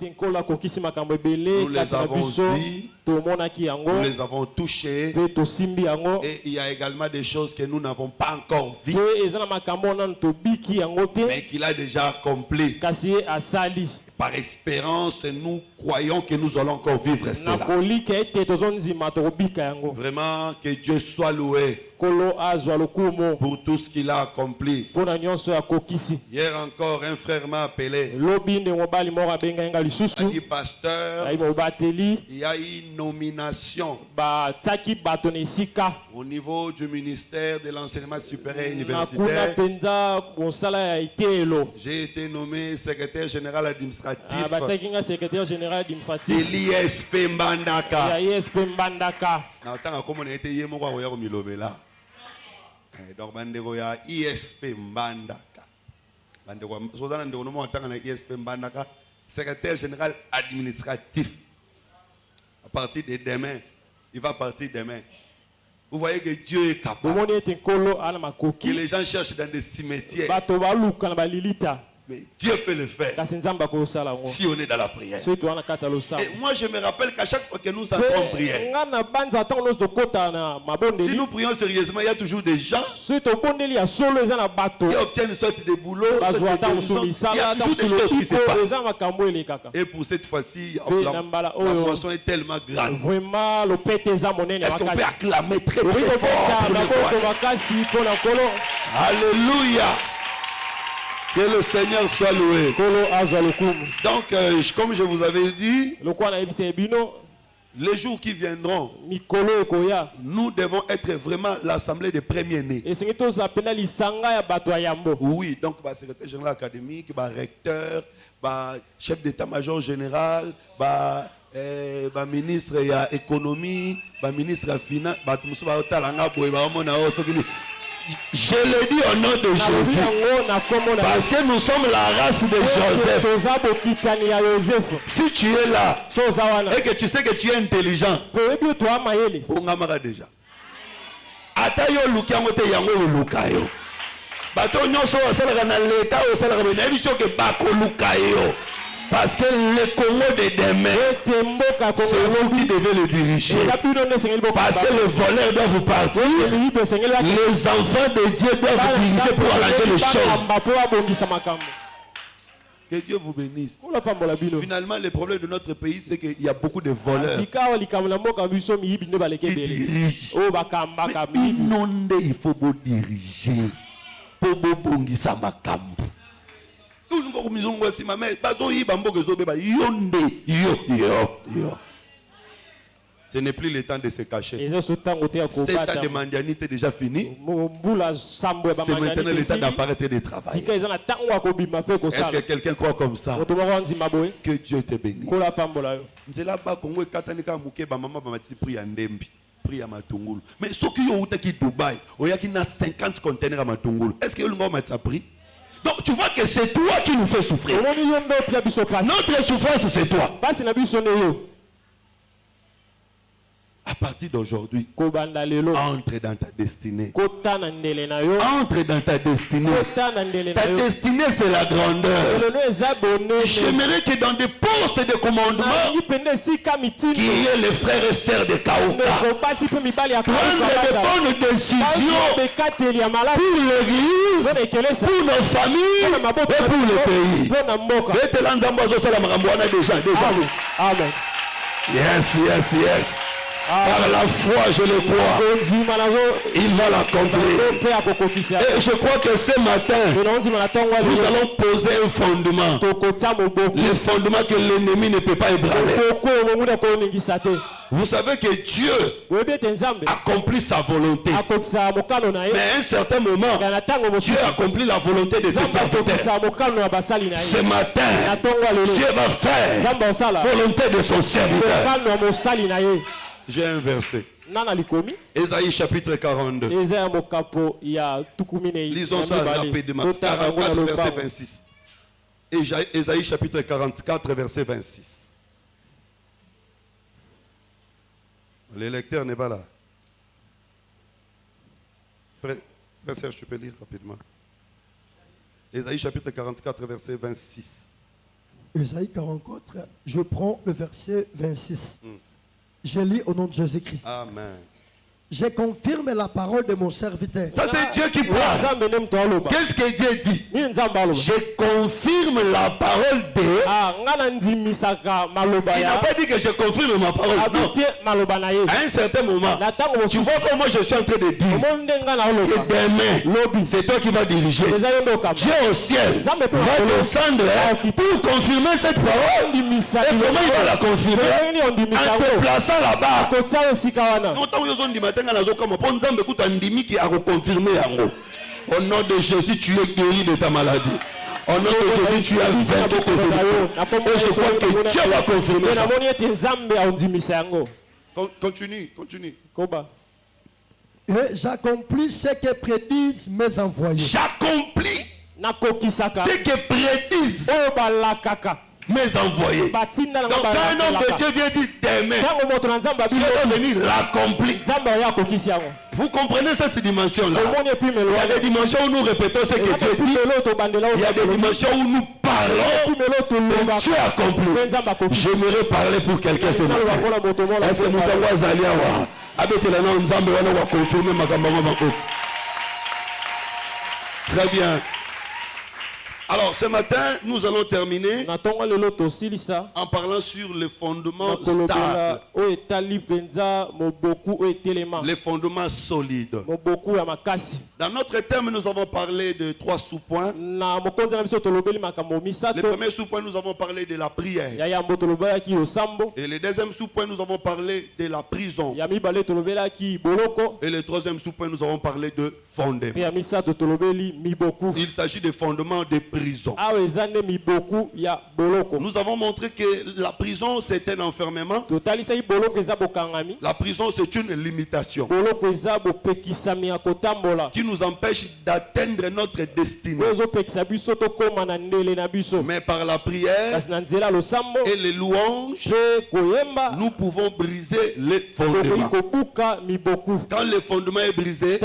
Nous les avons vus, nous les avons touchés. Et il y a également des choses que nous n'avons pas encore vues, mais qu'il a déjà accompli. Par espérance, nous croyons que nous allons encore vivre cela. Vraiment, que Dieu soit loué pour tout ce qu'il a accompli. Hier encore, un frère m'a appelé. Il dit, pasteur, il y a une nomination au niveau du ministère de l'enseignement supérieur et universitaire. J'ai été nommé secrétaire général administratif de l'ISP Mbandaka. Donc, ISP Mbandaka. Secrétaire général administratif. À partir de demain, il va partir demain. Vous voyez que Dieu est capable. Que les gens cherchent dans des cimetières. Mais Dieu peut le faire si on est dans la prière. Et moi je me rappelle qu'à chaque fois que nous entrons en prière, si nous prions sérieusement, il y a toujours des gens qui obtiennent une sorte de boulot, il y a toujours des choses qui se passent. Et pour cette fois-ci, la poisson est tellement grande. Est-ce qu'on peut acclamer très très fort pour le roi? Alléluia. Que le Seigneur soit loué. Donc, comme je vous avais dit, les jours qui viendront, nous devons être vraiment l'assemblée des premiers-nés. Oui, donc, secrétaire général académique, recteur, chef d'état-major général, ministre de l'économie, ministre de la finance, je le dis au nom de Jésus, parce que nous sommes la race de Joseph. Si tu es là et que tu sais que tu es intelligent, on a déjà. Atayo lukiango te yango lukayo. Bato nyoso osala na leta osala na biso ke bako lukayo. Parce que le Congo de demain, c'est vous qui devez le diriger. Parce que les voleurs doivent partir. Les enfants de Dieu doivent diriger pour arranger les choses. Que Dieu vous bénisse. Finalement, le problème de notre pays, c'est qu'il y a beaucoup de voleurs qui dirigent. Mais il faut vous diriger. Pour vous bongisa makambo. Ce n'est plus le temps de se cacher. Cet temps de mondialité est déjà fini. C'est maintenant le temps d'apparaître et de travailler. Est-ce que quelqu'un croit comme ça? Que Dieu te bénisse. C'est là-bas qu'on voit mais ceux qui ont été Dubaï, il y a 50 conteneurs à Matungulu. Est-ce que le monde a pris? Donc tu vois que c'est toi qui nous fais souffrir. Notre souffrance, c'est toi. À partir d'aujourd'hui, entre dans ta destinée. Entre dans ta destinée. Ta destinée, c'est la grandeur. J'aimerais que dans des postes de commandement, qu'il y ait les frères et sœurs de Kaouka. Prendre de bonnes décisions pour l'église, pour nos familles et pour le pays. Amen. Yes. Par la foi, je le crois. Il va l'accomplir. Et je crois que ce matin, nous allons poser un fondement. Le fondement que l'ennemi ne peut pas ébranler. Vous savez que Dieu accomplit sa volonté. Mais à un certain moment, Dieu accomplit la volonté de ses serviteurs. Ce matin, Dieu va faire la volonté de son serviteur. J'ai un verset. Ésaïe chapitre 42. Lisons ça rapidement. 44 verset 26. Ésaïe chapitre 44 verset 26. Le lecteur n'est pas là. Frère Serge, tu peux lire rapidement. Ésaïe chapitre 44 verset 26. Ésaïe 44, je prends le verset 26. Je lis au nom de Jésus-Christ. Amen. Je confirme la parole de mon serviteur. Ça c'est Dieu qui parle. Qu'est-ce que Dieu dit? Je confirme la parole de... Il n'a pas dit que je confirme ma parole. Non. À un certain moment, tu vois comment je suis en train de dire que demain, c'est toi qui vas diriger. Dieu au ciel va descendre pour confirmer cette parole. Et comment il va la confirmer? En te plaçant là-bas. Au nom de Jésus, tu es guéri de ta maladie. Au nom de Jésus, tu as vaincu tes ennemis. Et je crois que Dieu va confirmer ça. Continue. Et j'accomplis ce que prédisent mes envoyés. J'accomplis ce que prédisent mes envoyés. Donc quand un homme de Dieu vient dire demain, tu vas venir l'accomplir. Vous comprenez cette dimension-là? Il y a des dimensions où nous répétons ce que Dieu dit. Il y a des dimensions où nous parlons et Dieu accomplit. J'aimerais parler pour quelqu'un ce matin. Est-ce que nous avons Zaliawa? Très bien. Alors ce matin, nous allons terminer en parlant sur les fondements stables, les fondements solides. Dans notre thème, nous avons parlé de 3 sous-points. Le premier sous-point, nous avons parlé de la prière. Et le deuxième sous-point, nous avons parlé de la prison. Et le troisième sous-point, nous avons parlé de fondements. Il s'agit de fondements de prison. Nous avons montré que la prison c'est un enfermement. La prison c'est une limitation qui nous empêche d'atteindre notre destinée. Mais par la prière et les louanges, nous pouvons briser les fondements. Quand le fondement est brisé,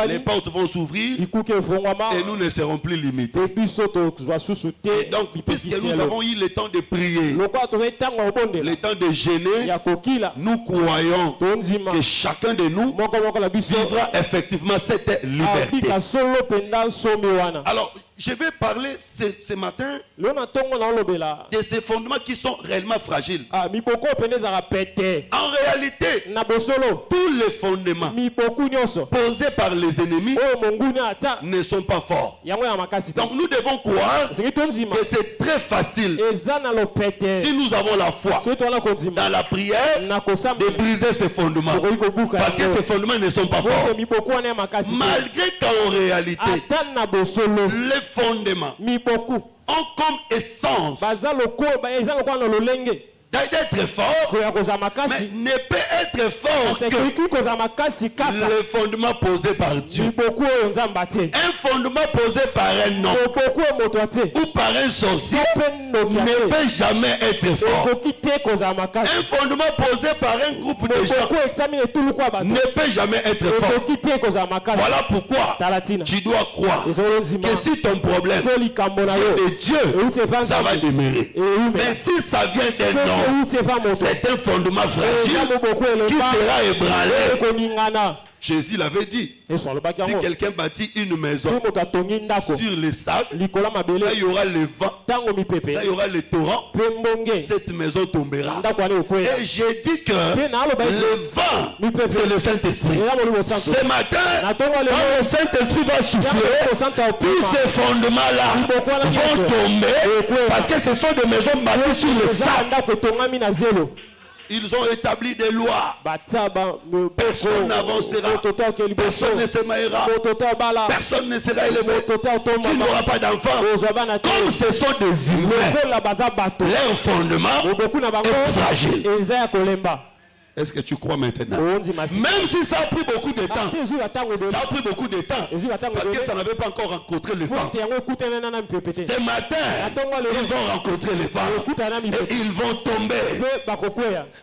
les portes vont s'ouvrir et nous ne serons plus limités. Et donc, puisque nous avons eu le temps de prier, le temps de gêner, nous croyons que chacun de nous vivra effectivement cette liberté. Alors, je vais parler ce matin de ces fondements qui sont réellement fragiles. En réalité, tous les fondements posés par les ennemis ne sont pas forts. Donc nous devons croire que c'est très facile, si nous avons la foi dans la prière, de briser ces fondements. Parce que ces fondements ne sont pas forts. Malgré qu'en réalité, les fondements ont comme essence d'être fort, mais ne peut être fort que le fondement posé par Dieu. Un fondement posé par un homme ou par un sorcier ne peut jamais être fort. Un fondement posé par un groupe de gens ne peut jamais être fort. Voilà pourquoi tu dois croire que si ton problème vient de Dieu, ça va demeurer. Mais si ça vient d'un homme, c'est un fondement fragile qui sera ébranlé. Jésus l'avait dit. Si quelqu'un bâtit une maison sur les sables, là il y aura le vent, là il y aura le torrent, cette maison tombera. Et j'ai dit que le vent, c'est le Saint-Esprit. Ce matin, quand le Saint-Esprit va souffler, tous ces fondements-là vont tomber parce que ce sont des maisons bâties sur le sable. Ils ont établi des lois. Personne n'avancera. Personne ne se mariera. Personne ne sera élevé. Tu n'auras pas d'enfant. Comme ce sont des humains, leur fondement est fragile. Est-ce que tu crois maintenant? Même si ça a pris beaucoup de temps. Ça a pris beaucoup de temps. Parce que ça n'avait pas encore rencontré les femmes. Ce matin, ils vont rencontrer les femmes. Et ils vont tomber.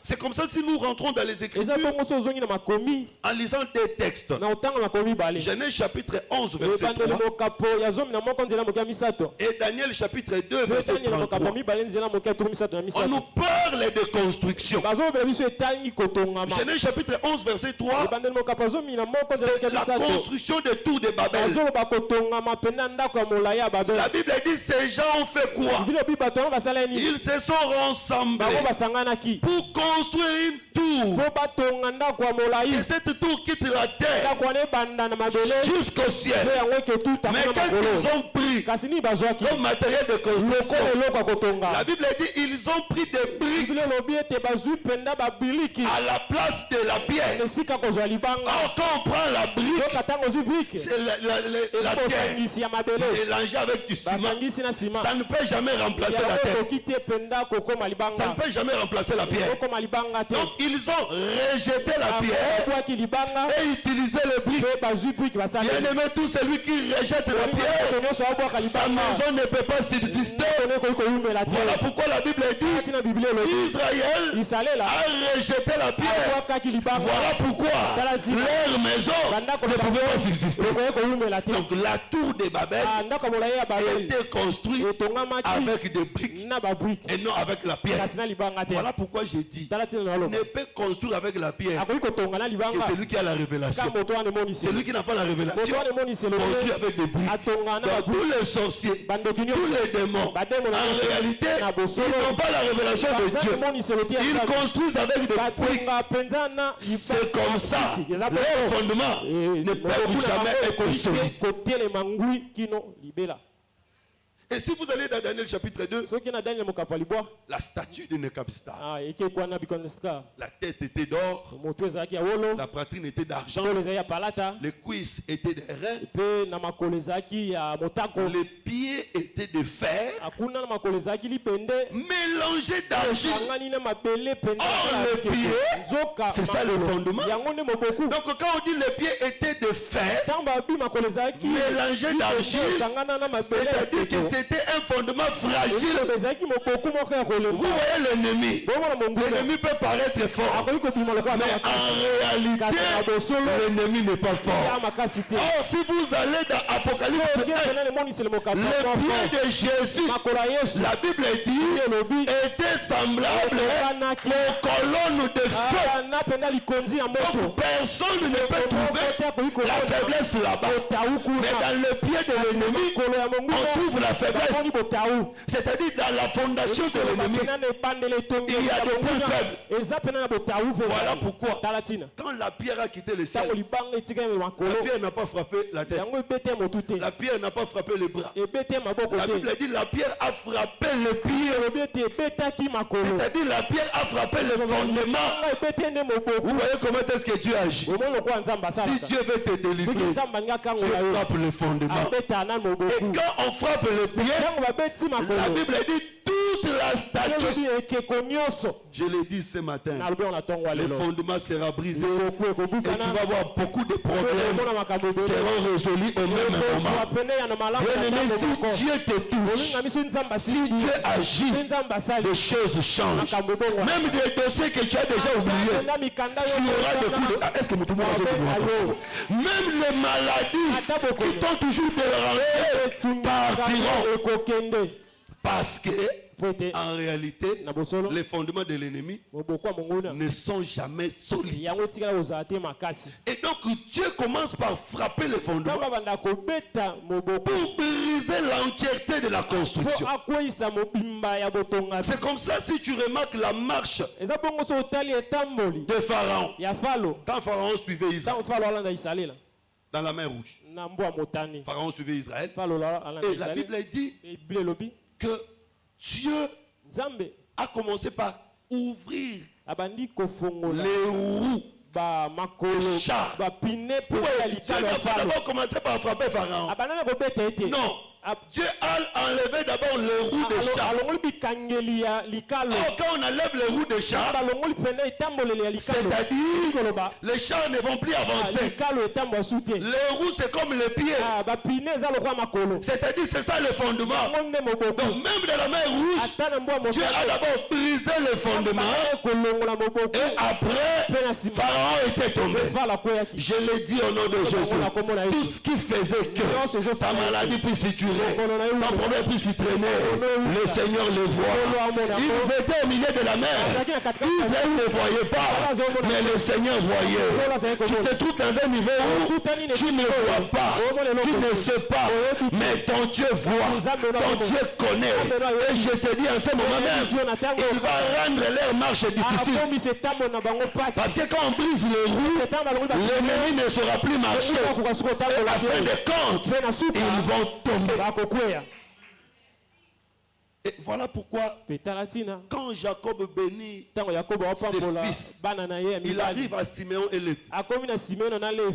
C'est comme ça si nous rentrons dans les Écritures en lisant des textes. Genèse chapitre 11, verset 3. Et Daniel chapitre 2, verset 33. On nous parle de construction. Genèse chapitre 11, verset 3. C'est la construction des tours de Babel. La Bible dit ces gens ont fait quoi? Ils se sont rassemblés pour construire une tour. Et cette tour quitte la terre jusqu'au ciel. Mais qu'est-ce qu'ils ont pris comme matériel de construction? La Bible dit ils ont pris des briques à la place de la pierre. Or, quand on prend la brique, c'est la terre mélangée avec du ciment. Ça ne peut jamais remplacer la terre. Ça ne peut jamais remplacer la pierre. Donc ils ont rejeté la pierre et utilisé le brique. Bien aimé, tout celui qui rejette la pierre, sa maison ne peut pas subsister. Voilà pourquoi la Bible dit Israël a rejeté la pierre. Voilà pourquoi leur maison ne pouvait pas subsister. Donc la tour de Babel était construite avec des briques et non avec la pierre. Voilà pourquoi j'ai dit ne peut construire avec la pierre que celui qui a la révélation. Celui qui n'a pas la révélation construit avec des briques. Donc tous les sorciers, tous les démons, en réalité ils n'ont pas la révélation de Dieu. Ils construisent avec des briques. C'est comme ça. Leur fondement ne peut jamais être solide. Et si vous allez dans Daniel chapitre 2, la statue de Nebuchadnezzar, la tête était d'or, la poitrine était d'argent, les cuisses étaient de reins, les pieds étaient de fer, mélangés d'argile. Or les pieds, c'est ça le fondement. Donc quand on dit les pieds étaient de fer, mélangés d'argile, c'est-à-dire que c'était un fondement fragile. Vous voyez l'ennemi. L'ennemi peut paraître fort, mais en réalité, l'ennemi n'est pas fort. Or, si vous allez dans Apocalypse 1, le pied de Jésus, la Bible dit, était semblable aux colonnes de feu. Donc, personne ne peut trouver la faiblesse là-bas. Mais dans le pied de l'ennemi, on trouve la faiblesse. C'est-à-dire dans la fondation de l'ennemi, il y a des points faibles. Voilà pourquoi quand la pierre a quitté le ciel, la pierre n'a pas frappé la tête, la pierre n'a pas frappé les bras. La Bible dit la pierre a frappé le pied, c'est-à-dire la pierre a frappé le fondement. Vous voyez comment est-ce que Dieu agit? Si Dieu veut te délivrer, tu frappes le fondement. Et quand on frappe le pied, la Bible dit toute la statue. Je l'ai dit ce matin, le fondement sera brisé et tu vas voir beaucoup de problèmes seront résolus au même moment. Bien-aimé, si Dieu te touche, si Dieu agit, les choses changent. Même des dossiers que tu as déjà oubliés, tu auras des coups de... Est-ce que tout le monde a même les maladies qui t'ont toujours dérangé partiront. Parce que en réalité, les fondements de l'ennemi ne sont jamais solides. Et donc Dieu commence par frapper les fondements pour briser l'entièreté de la construction. C'est comme ça si tu remarques la marche de Pharaon. Quand Pharaon suivait Israël dans la mer Rouge, Pharaon suivait Israël. Et la Bible dit que Dieu a commencé par ouvrir les roues des chars. Dieu n'a pas d'abord commencé par frapper Pharaon. Non, Dieu a enlevé d'abord les roues des chars. Quand on enlève les roues des chars, c'est-à-dire les chars ne vont plus avancer. Les roues c'est comme les pieds. C'est-à-dire c'est ça le fondement. Donc même dans la mer rouge, Dieu a d'abord brisé le fondement et après Pharaon était tombé. Je l'ai dit au nom de Jésus. Tout ce qui faisait que sa maladie puisse se tuer, ton problème puisse se traîner, le Seigneur le voit. Ils étaient au milieu de la mer. Ils ne voyaient pas, mais le Seigneur voyait. Tu te trouves dans un niveau où tu ne vois pas, tu ne sais pas, mais ton Dieu voit, ton Dieu connaît. Et je te dis en ce moment même, il va rendre leur marche difficile. Parce que quand on brise les roues, l'ennemi ne saura plus marcher. Et à fin de compte, ils vont tomber. Et voilà pourquoi, quand Jacob bénit ses fils, il arrive à Siméon et Lévi.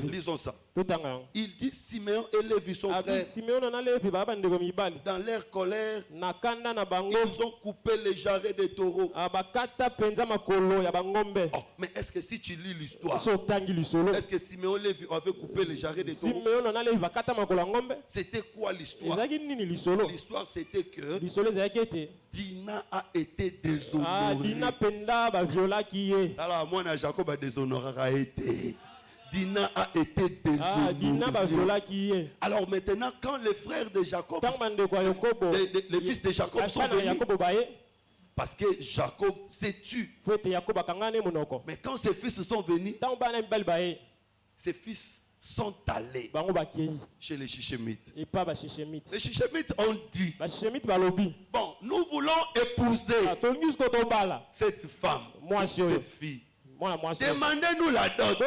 Lisons ça. Il dit Siméon et Lévi, son frère, dans leur colère, ils ont coupé les jarrets des taureaux. Oh, mais est-ce que si tu lis l'histoire, est-ce que Siméon et Lévi avaient coupé les jarrets des taureaux? C'était quoi l'histoire? L'histoire c'était que Dina a été déshonorée. Alors moi, Jacob a déshonoré. Dina a été déshonorée. Alors maintenant, quand les frères de Jacob, les fils de Jacob sont venus, parce que Jacob s'est tué. Mais quand ses fils sont venus, ses fils sont allés chez les Chichemites. Les Chichemites ont dit, bon, nous voulons épouser cette femme, cette fille. Demandez-nous la dot.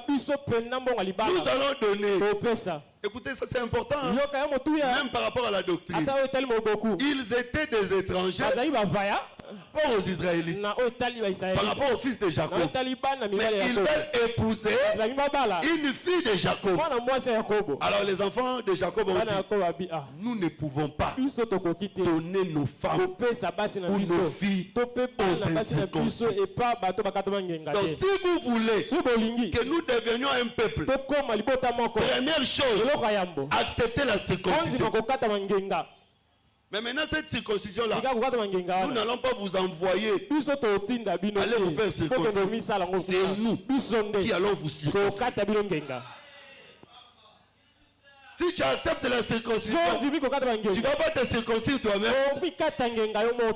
Nous allons donner. Écoutez, ça c'est important, hein? Même par rapport à la doctrine. Ils étaient des étrangers pas aux Israélites, par rapport aux fils de Jacob. Mais ils veulent épouser une fille de Jacob. Alors les enfants de Jacob ont dit, nous ne pouvons pas donner nos femmes ou nos filles aux incirconcis. Donc si vous voulez que nous devenions un peuple, première chose, acceptez la circoncision. Mais maintenant cette circoncision là, nous n'allons pas vous envoyer aller vous faire circoncision. C'est nous qui allons vous circonciser. Si tu acceptes la circoncision, tu ne vas pas te circoncire toi-même.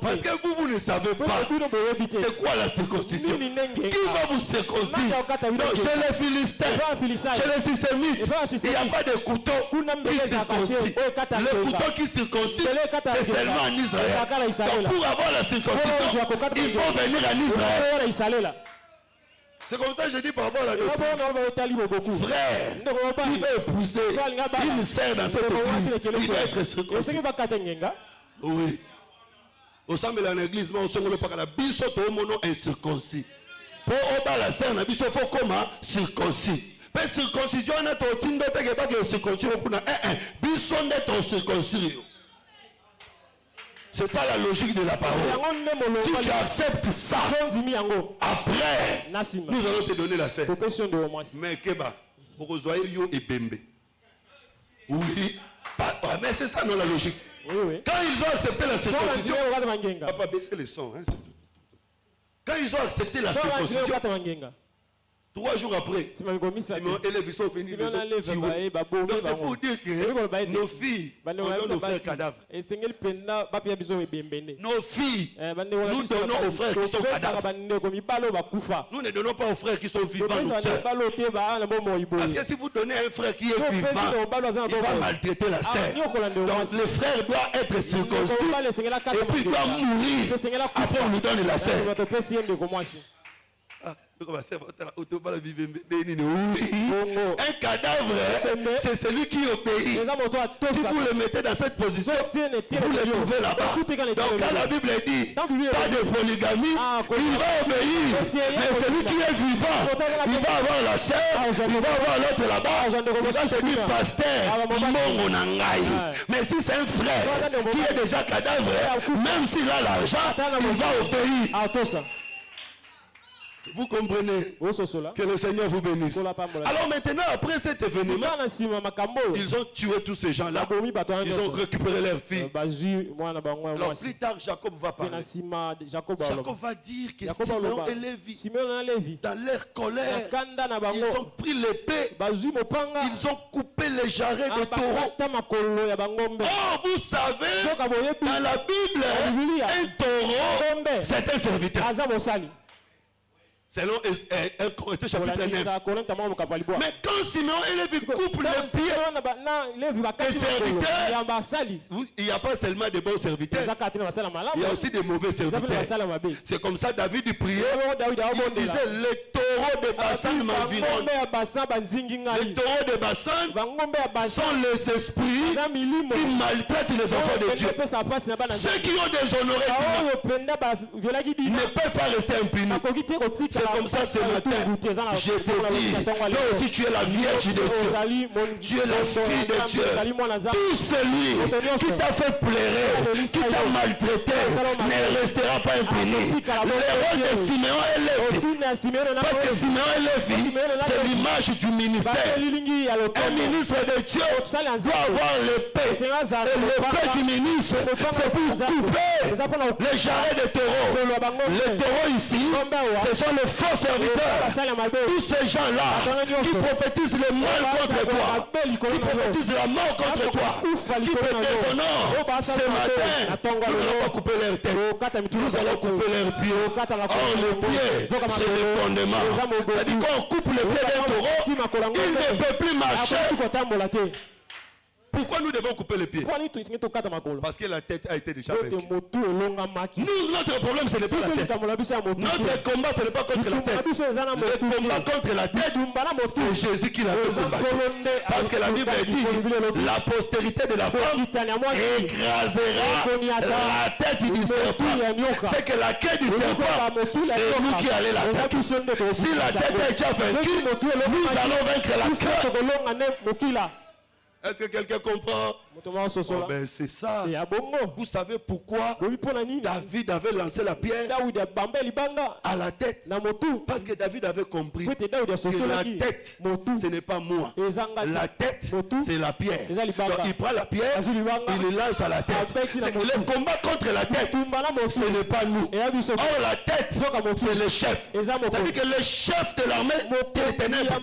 Parce que vous ne savez pas c'est quoi la circoncision. Qui va vous circoncire? Donc chez les Philistins, chez les Sisémites, il n'y a pas de couteau qui circoncise. Le couteau qui circoncise, c'est seulement en Israël. Donc pour avoir la circoncision, il faut venir en Israël. C'est comme ça que je dis par rapport à la doctrine. Frère, tu veux épouser une sœur dans cette église, il doit être circoncis. Oui. Au sein de l'église, on se met par la biso to mono incirconcis. Pour oba la sœur na biso faut comment circoncis. Mais circoncision na to tindo te ke ba ke circoncis kuna biso net circoncis. C'est ça la logique de la parole. Si tu acceptes ça, après, nous allons te donner la scène. Mais Keba, pour que vous soyez yo et Bembe. Oui, mais c'est ça non la logique. Quand ils ont accepté la circoncision, papa baissez les sons. Hein, quand ils ont accepté la circoncision, 3 jours après, Simon et Lévi sont venus. Donc c'est pour dire que nos filles, on donne aux frères cadavres. Nos filles, nous donnons aux frères qui sont cadavres. Nous ne donnons pas aux frères qui sont vivants, nos sœurs. Parce que si vous donnez à un frère qui est vivant, il va maltraiter la sœur. Donc le frère doit être circoncis et puis il doit mourir. Après on lui donne la sœur. Un cadavre, c'est celui qui obéit. Si vous le mettez dans cette position, vous le trouvez là-bas. Donc quand la Bible dit pas de polygamie, il va obéir. Mais celui qui est vivant, il va avoir la chair, il va avoir l'autre là-bas. Il va se dire pasteur, Mongo Nangai. Mais si c'est un frère qui est déjà cadavre, même s'il a l'argent, il va obéir. Vous comprenez? Que le Seigneur vous bénisse. Alors maintenant, après cet événement, ils ont tué tous ces gens-là. Ils ont récupéré leurs filles. Alors plus tard, Jacob va parler. Jacob va dire que Simeon et Lévi, dans leur colère, ils ont pris l'épée, ils ont coupé les jarrets de taureaux. Oh, vous savez, dans la Bible, un taureau, c'est un serviteur. Selon 1 Corinthiens chapitre 9. Mais quand Simeon et Lévi coupent les pieds des serviteurs, il n'y a pas seulement de bons serviteurs, il y a aussi des mauvais serviteurs. C'est comme ça David priait, il disait les taureaux de Bassan m'environnent. Les taureaux de Bassan sont les esprits qui maltraitent les enfants de Dieu. Ceux qui ont déshonoré Dieu ne peuvent pas rester impunis. C'est comme ça ce matin, je te dis, toi aussi tu es la Vierge de Dieu, tu es la fille de Dieu. Tout celui qui t'a fait pleurer, qui t'a maltraité, ne restera pas impuni. Le rôle de Simeon et Lévi, parce que Simeon et Lévi, c'est l'image du ministère. Un ministre de Dieu doit avoir l'épée. Et l'épée du ministre, c'est pour couper les jarrets de taureaux. Les taureaux ici, ce sont les faux serviteurs. Tous ces gens-là qui prophétisent le mal contre toi, qui prophétisent la mort contre toi, qui te déshonorent, ce matin, nous n'allons pas couper leur tête, nous allons couper leurs pieds. Or le pied, c'est le fondement. C'est-à-dire qu'on coupe le pied d'un taureau, il ne peut plus marcher. Pourquoi nous devons couper les pieds? Parce que la tête a été déjà vaincue. Notre problème, ce n'est pas la tête. Notre combat, ce n'est pas contre la tête. Le combat contre la tête, c'est Jésus qui l'a combattu. Parce que la Bible dit, la postérité de la femme écrasera la tête du serpent. C'est que la queue du serpent, c'est nous qui allons la tête. Si la tête est déjà vaincue, nous allons vaincre la queue. Est-ce que quelqu'un comprend? Oh ben c'est ça. Vous savez pourquoi David avait lancé la pierre à la tête? Parce que David avait compris que la tête, ce n'est pas moi. La tête, c'est la pierre. Donc il prend la pierre, il le lance à la tête. Le combat contre la tête, ce n'est pas nous. Or la tête, c'est le chef. C'est-à-dire que le chef de l'armée des ténèbres,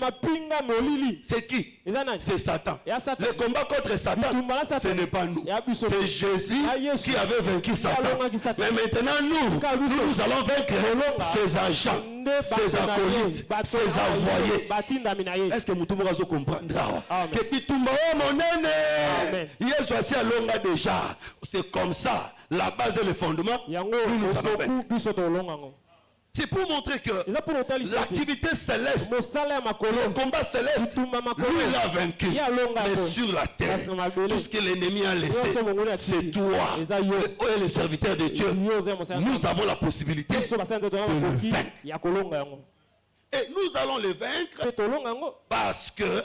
c'est qui? C'est Satan. Le combat contre Satan, ce n'est pas nous. C'est Jésus qui avait vaincu Satan. Mais maintenant nous allons vaincre ses agents, ses acolytes, ses envoyés. Est-ce que Moutoumourazou comprendra? Que Pitumba monene, Yesu asi alonga déjà. C'est comme ça, la base et le fondement, nous allons vaincre. C'est pour montrer que l'activité céleste, le combat céleste, lui il a vaincu. Mais sur la terre, tout ce que l'ennemi a laissé, c'est toi et les serviteurs de Dieu. Nous avons la possibilité de le vaincre. Et nous allons les vaincre parce que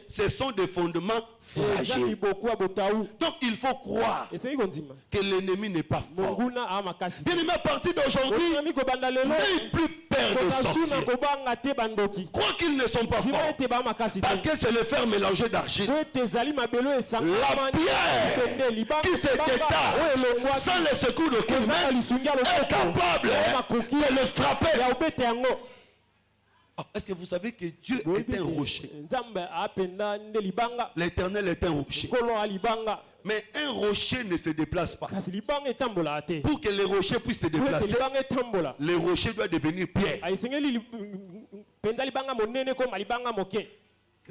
ce sont des fondements fragiles. Donc il faut croire que l'ennemi n'est pas fort. Bien aimé, à partir d'aujourd'hui, n'ayez plus peur des sorciers. Crois qu'ils ne sont pas forts. Parce que c'est le fer mélangé d'argile. La pierre qui se détache sans le secours de quelqu'un est capable de le frapper. Est-ce que vous savez que Dieu est un rocher? L'Éternel est un rocher. Mais un rocher ne se déplace pas. Pour que les rochers puissent se déplacer, les rochers doivent devenir pierre. Et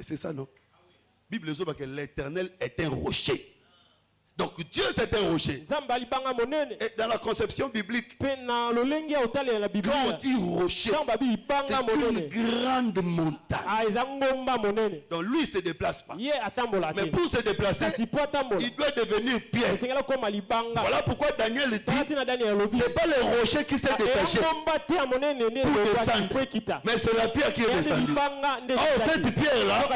c'est ça, non? La Bible dit que l'Éternel est un rocher. Donc Dieu c'est un rocher. Et dans la conception biblique, quand on dit rocher, c'est une grande montagne. Donc lui il ne se déplace pas. Mais pour se déplacer, il doit devenir pierre. Voilà pourquoi Daniel dit, ce n'est pas le rocher qui s'est détaché pour descendre, mais c'est la pierre qui est descendue. Oh, cette pierre-là,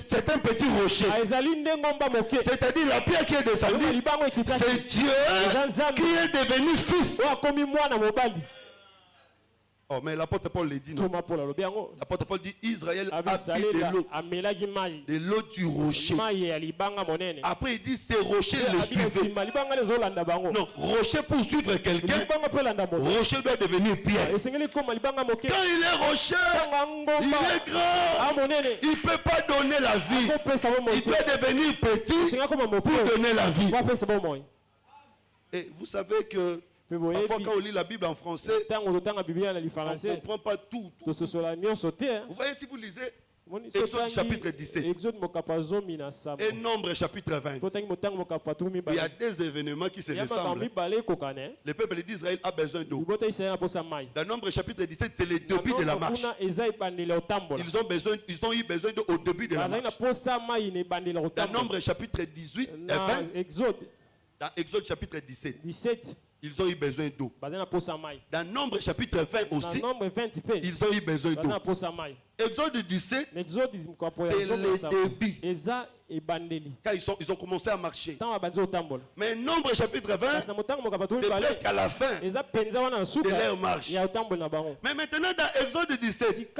c'est un petit rocher. C'est-à-dire la pierre qui est descendu, c'est Dieu qui est devenu fils. Oh, mais l'apôtre Paul le dit, non? L'apôtre Paul dit, Israël a pris de l'eau du rocher. Après il dit, ces rochers le suivaient. Non, rocher pour suivre quelqu'un, rocher doit devenir pierre. Quand il est rocher, il est grand. Il ne peut pas donner la vie. Il doit devenir petit pour donner la vie. Et vous savez que parfois quand on lit la Bible en français, on ne comprend pas tout. Vous voyez, si vous lisez Exode chapitre 17 et Nombre chapitre 20, il y a des événements qui se ressemblent. Le peuple d'Israël a besoin d'eau. Dans Nombre chapitre 17, c'est le début de la marche. Ils ont eu besoin d'eau au début de la marche. Dans Nombre chapitre 18 et 20, dans Exode chapitre 17, ils ont eu besoin d'eau. Dans Nombre chapitre 20 aussi, ils ont eu besoin d'eau. Exode 17, c'est le début. Quand ils ont commencé à marcher. Mais Nombre chapitre 20, c'est presque à la fin de leur marche. Mais maintenant dans Exode 17,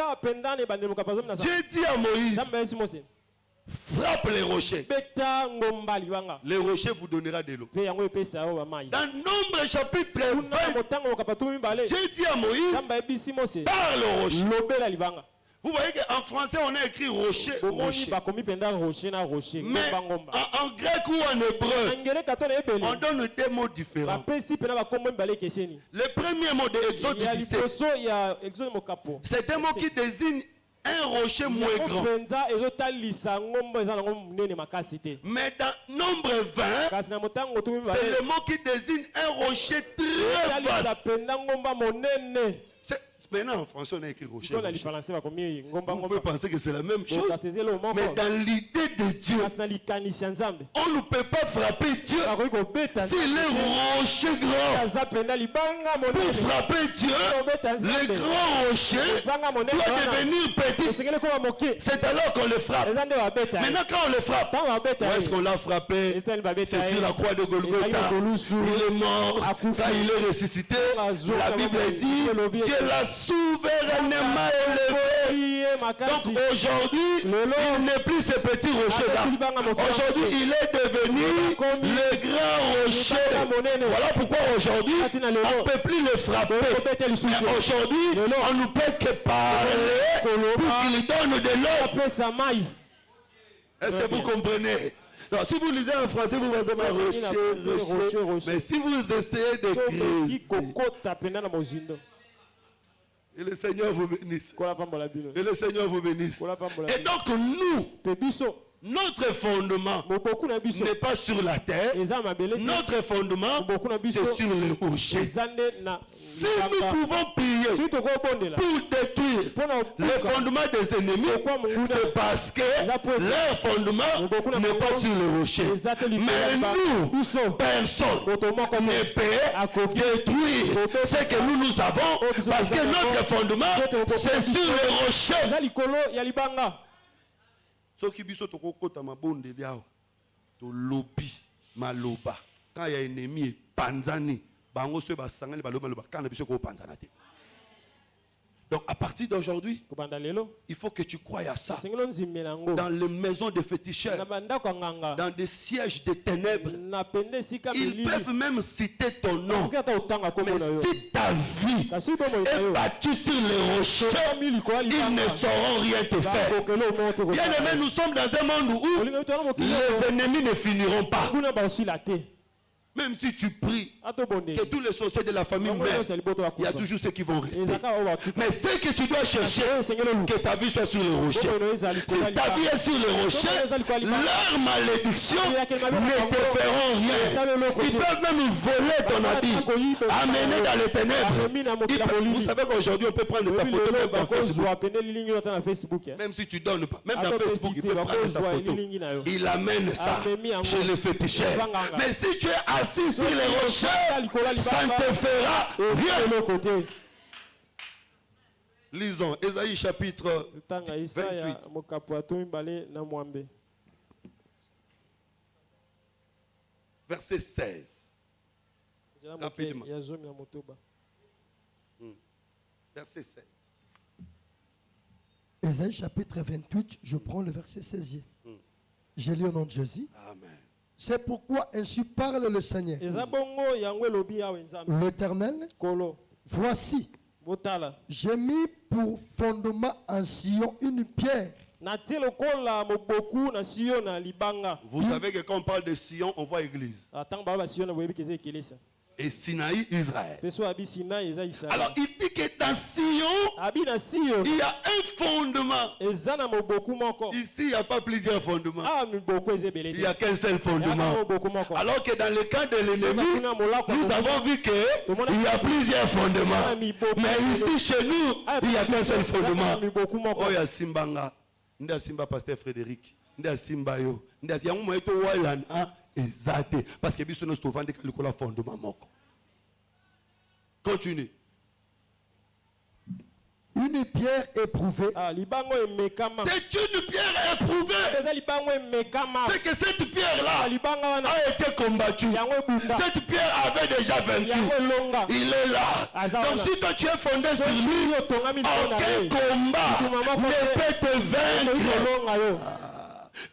Dieu dit à Moïse, frappe les rochers. Les rochers vous donnera de l'eau. Dans Nombre chapitre 20, Dieu dit à Moïse, parle aux rochers. Vous voyez qu'en français on a écrit rocher, rocher. Mais en grec ou en hébreu, on donne des mots différents. Le premier mot de Exode 17, c'est un mot qui désigne un rocher moins grand. Mais dans Nombre 20, c'est le mot qui désigne un rocher très vaste. Maintenant en français on a écrit rocher. On peut penser que c'est la même chose. Mais dans l'idée de Dieu, on ne peut pas frapper Dieu s'il est rocher grand. Pour frapper Dieu, le grand rocher doit devenir petit. C'est alors qu'on le frappe. Maintenant quand on le frappe, où est-ce qu'on l'a frappé? C'est sur la croix de Golgotha. Il est mort. Quand il est ressuscité, la Bible dit Dieu l'a souverainement élevé. Donc aujourd'hui, il n'est plus ce petit rocher-là. Aujourd'hui, il est devenu le grand rocher. Voilà pourquoi aujourd'hui, on ne peut plus le frapper. Mais aujourd'hui, on ne peut que parler pour qu'il donne de l'eau. Est-ce que vous comprenez? Non, si vous lisez en français, vous allez rocher. Mais si vous essayez de créer, et le Seigneur vous bénisse. Et le Seigneur vous bénisse. Et donc nous, notre fondement n'est pas sur la terre. Notre fondement, c'est sur les rochers. Si nous pouvons prier pour détruire les fondements des ennemis, c'est parce que leur fondement n'est pas sur les rochers. Mais nous, personne ne peut détruire ce que nous avons, parce que notre fondement, c'est sur les rochers. Soki biso tokokota mabonde biao to lobi maloba quand il y a ennemi panzani bango se basangani baloba loba kana biso ko panzana te. Donc à partir d'aujourd'hui, il faut que tu croies à ça. Dans les maisons de féticheurs, dans des sièges de ténèbres, ils peuvent même citer ton nom. Mais si ta vie est battue sur les rochers, ils ne sauront rien te faire. Bien aimé, nous sommes dans un monde où les ennemis ne finiront pas. Même si tu pries que tous les sorciers de la famille meurent, il y a toujours ceux qui vont rester. Mais ce que tu dois chercher, que ta vie soit sur le rocher. Si ta vie est sur le rocher, leur malédiction ne te feront rien. Ils peuvent même voler ton habit, amener dans les ténèbres. Vous savez qu'aujourd'hui on peut prendre ta photo même dans Facebook. Même si tu donnes pas, même dans Facebook il peut prendre ta photo. Il amène ça chez le féticheur. Mais si tu es assis sur les rochers, ça ne te fera rien. Lisons Ésaïe chapitre 28. Verset 16. Rapidement. Verset 16. Ésaïe chapitre 28, je prends le verset 16. Je lis au nom de Jésus. Amen. C'est pourquoi ainsi parle le Seigneur. L'Éternel, voici, j'ai mis pour fondement en Sion une pierre. Vous savez que quand on parle de Sion, on voit église. Et Sinaï, Israël. Alors il dit que dans Sion, il y a un fondement. Ici, il n'y a pas plusieurs fondements. Il n'y a qu'un seul fondement. Alors que dans le cas de l'ennemi, nous avons vu qu'il y a plusieurs fondements. Mais ici, chez nous, il n'y a qu'un seul fondement. Oh, il y a Simbanga. Il y a Simba, pasteur Frédéric. Il y a Simba yo. Il y a exact. Parce que nous sommes le fondement. Continue. Une pierre éprouvée. C'est une pierre éprouvée. C'est que cette pierre-là a été combattue. Cette pierre avait déjà vaincu. Il est là. Donc si toi tu es fondé sur lui, aucun combat ne peut te vaincre.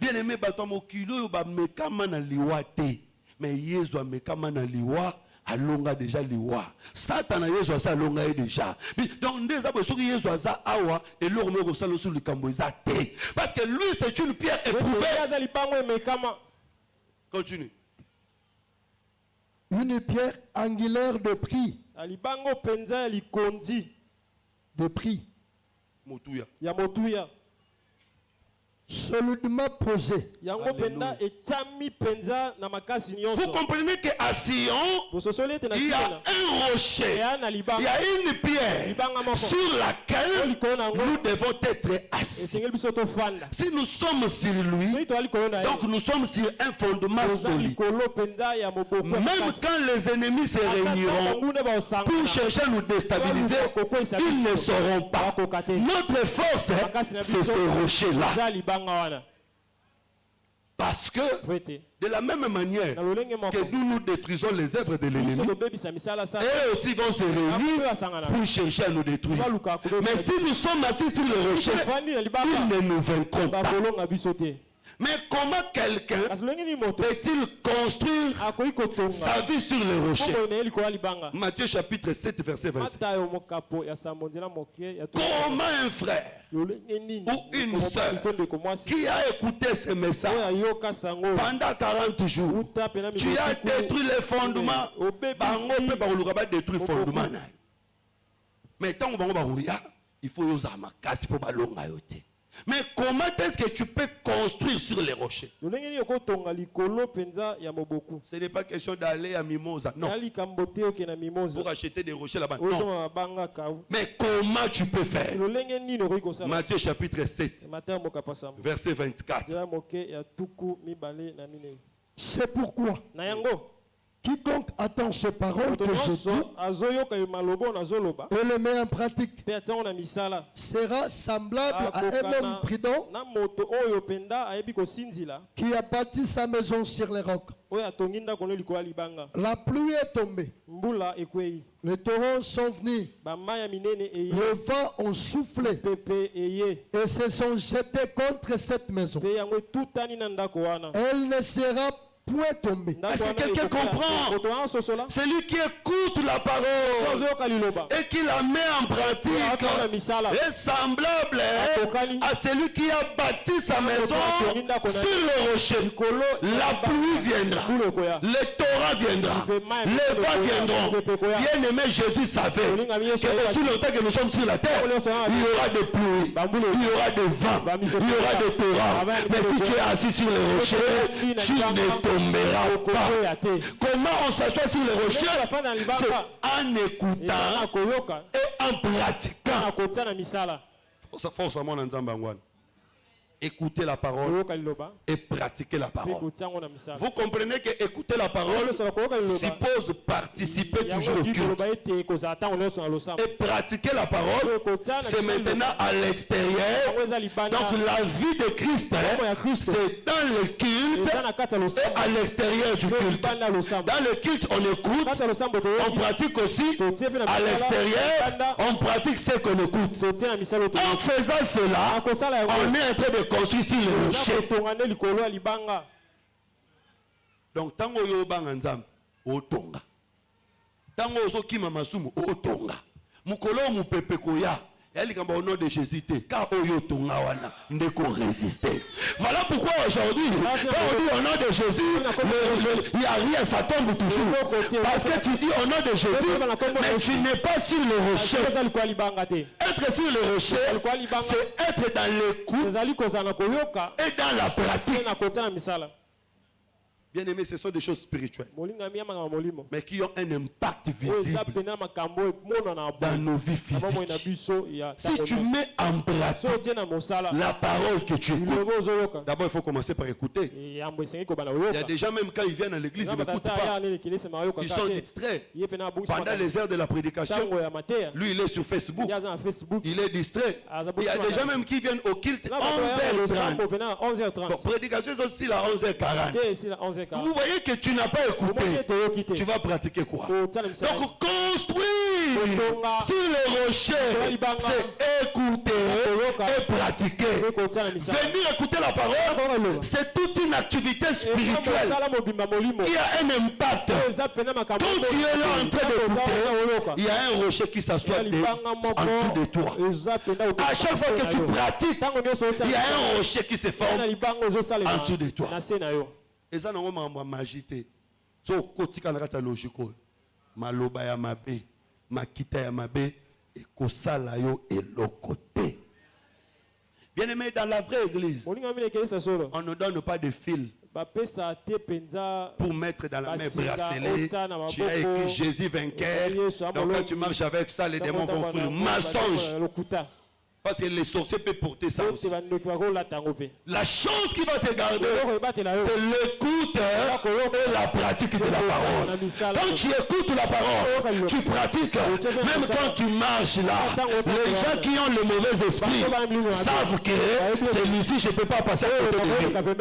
Bien aimé, Batomokilo, Mekama na liwa te. Mais Yesu Mekama na liwa. Alonga déjà liwa. Satan Yesu asa alonga déjà. Donc des abosoko Yesu asa awa et l'homme resalo sur le camboisa te. Parce que lui c'est une pierre éprouvée. Continue. Une pierre angulaire de prix. De prix. Motuya. Ya motuya. Solidement posé. Vous comprenez qu'à Sion, il y a un rocher, il y a une pierre sur laquelle nous devons être assis. Si nous sommes sur lui, donc nous sommes sur un fondement solide. Même quand les ennemis se réuniront pour chercher à nous déstabiliser, ils ne sauront pas. Notre force, c'est ce rocher-là. Parce que de la même manière que nous détruisons les œuvres de l'ennemi, eux aussi vont se réunir pour chercher à nous détruire. Mais si nous sommes assis sur le rocher, ils ne nous vaincront pas. Mais comment quelqu'un peut-il construire sa vie sur le rocher? Matthieu chapitre 7 verset 27. Comment un frère ou une soeur qui a écouté ce message pendant 40 jours, tu as détruit les fondements, détruire les fondements. Mais tant il faut y avoir. Mais comment est-ce que tu peux construire sur les rochers? Ce n'est pas question d'aller à Mimosa. Non. Pour acheter des rochers là-bas. Non. Mais comment tu peux faire? Matthieu chapitre 7, verset 24. C'est pourquoi quiconque attend ces paroles que je dis et les met en pratique sera semblable à un homme prudent qui a bâti sa maison sur les rocs. La pluie est tombée, les torrents sont venus, le vent a soufflé et se sont jetés contre cette maison. Elle ne sera point tombé. Est-ce que quelqu'un comprend? Celui qui écoute la parole et qui la met en pratique est semblable à celui qui a bâti sa maison sur le rocher. La pluie viendra, le torrent viendra, les vents viendront. Bien aimé, Jésus savait que aussi longtemps que nous sommes sur la terre, il y aura des pluies, il y aura des vents, il y aura des torrents. Mais si tu es assis sur le rocher, tu ne tomberas pas. Comment on s'assoit sur le rocher? C'est en écoutant et en pratiquant. Force à mon ensemble. Écouter la parole et pratiquer la parole. Vous comprenez que écouter la parole suppose participer toujours au culte. Et pratiquer la parole, c'est maintenant à l'extérieur. Donc la vie de Christ, c'est dans le culte et à l'extérieur du culte. Dans le culte, on écoute, on pratique aussi. À l'extérieur, on pratique ce qu'on écoute. En faisant cela, on est en train de construit sur le rocher. Donc, tant que vous avez un otonga. Tant que vous avez un otonga. Mukolo mu pepe koya. Au nom de Jésus, car il voilà pourquoi aujourd'hui, quand on dit au nom de Jésus, il n'y a rien, ça tombe toujours. Parce que tu dis au nom de Jésus, mais tu n'es pas sur le rocher. Être sur le rocher, c'est être dans l'écoute et dans la pratique. Bien aimé, ce sont des choses spirituelles, mais qui ont un impact visible dans nos vies physiques. Si tu mets en pratique la parole que tu écoutes, d'abord il faut commencer par écouter. Il y a des gens, même quand ils viennent à l'église, ils n'écoutent pas. Ils sont distraits. Pendant les heures de la prédication, lui il est sur Facebook, il est distrait. Il y a des gens même qui viennent au culte 11h30. Bon, prédication c'est aussi à 11h40. Vous voyez que tu n'as pas écouté. Tu vas pratiquer quoi? Donc construire sur le rocher, c'est écouter et pratiquer. Venir écouter la parole, c'est toute une activité spirituelle qui a un impact. Quand tu es là en train d'écouter, il y a un rocher qui s'assoit en dessous de toi. À chaque fois que tu pratiques, il y a un rocher qui se forme en dessous de toi. Et ça, non, ma magité. So, kotika na kata logique. Maloba ya mabe, makita ya mabe, et kosala yo et l'okoté. Bien aimé, dans la vraie église, on ne donne pas de fil pour mettre dans la main bracelet. Tu as écrit Jésus vainqueur. Donc quand tu marches avec ça, les démons vont faire mensonge. Parce que les sorciers peuvent porter ça aussi. La chose qui va te garder, c'est l'écoute et la pratique de la parole. Quand tu écoutes la parole, tu pratiques. Même quand tu marches là, les gens qui ont le mauvais esprit savent que celui-ci, je ne peux pas passer à côté de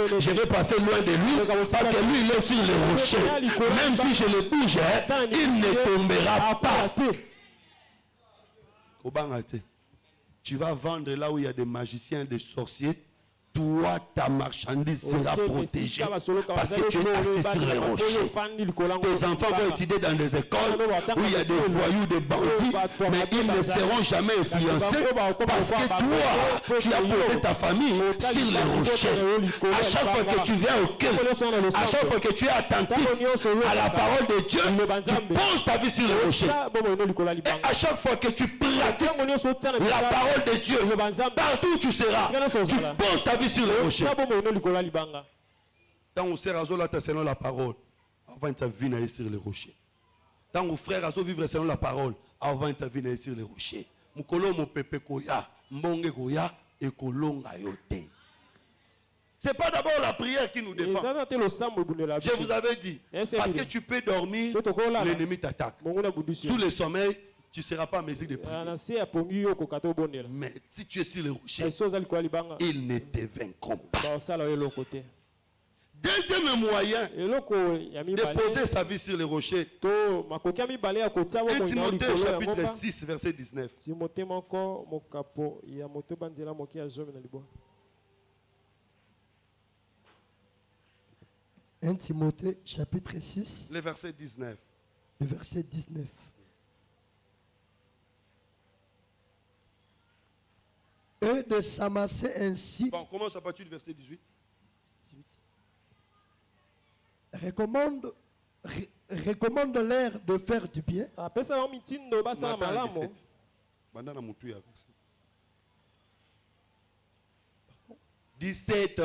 lui. Je vais passer loin de lui parce que lui, il est sur le rocher. Même si je le bouge, il ne tombera pas. Tu vas vendre là où il y a des magiciens, des sorciers. Toi, ta marchandise sera protégée parce que tu es assis sur les rochers. Tes enfants vont étudier dans des écoles où il y a des voyous, des bandits, mais ils ne seront jamais influencés parce que toi, tu as posé ta famille sur les rochers. À chaque fois que tu viens au culte, à chaque fois que tu es attentif à la parole de Dieu, tu poses ta vie sur les rochers. Et à chaque fois que tu pratiques la parole de Dieu, partout où tu seras, tu poses ta vie sur le rocher. Tant que frère Azo là selon la parole, avant ta vie naît sur le rocher. Tant que frère Azo vivre selon la parole, avant ta vie naît sur le rocher. Mukolo mo pepe koya, mbonge koya et kolonga yote. C'est pas d'abord la prière qui nous défend. Je vous avais dit, parce que tu peux dormir, l'ennemi t'attaque. Sous le sommeil, tu ne seras pas en mesure de prier. Mais si tu es sur le rocher, ils ne te vaincront pas. Deuxième moyen de poser sa vie sur le rocher. 1 Timothée chapitre 6 verset 19. 1 Timothée chapitre 6. Le verset 19. Le verset 19. Et de s'amasser ainsi. Bon, commence à partir du verset 18. Recommande-leur de faire du bien. 17.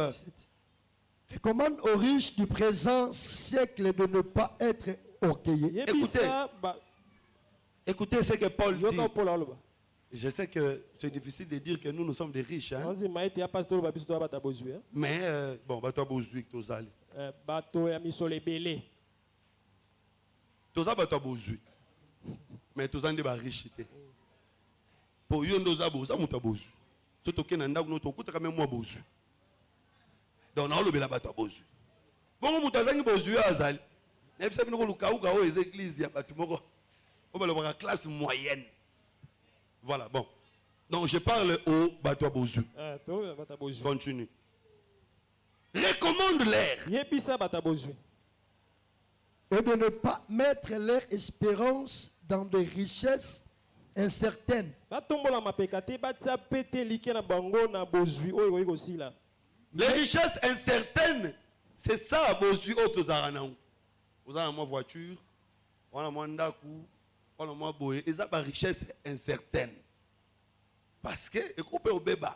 Recommande aux riches du présent siècle de ne pas être orgueilleux. Écoutez ce que Paul dit. Je sais que c'est difficile de dire que nous sommes des riches. Hein? Mais, bon, tu as besoin que tu ailles. Mais tu as des richité. Pour eux, nous avons besoin. Surtout que nous avons besoin. Donc, nous avons besoin. Bon, nous avons besoin. Nous avons des églises. Nous avons une classe moyenne. Voilà, bon. Donc, je parle au Batoa Bozu. Continue. Recommande-leur. Et de ne pas mettre leur espérance dans des richesses incertaines. Les richesses incertaines, c'est ça, Bozu, autres Aranaou. Vous avez une voiture, on a un dakou, on a un boye. Ils ont une richesse incertaine. Parce que, écoutez au bébé.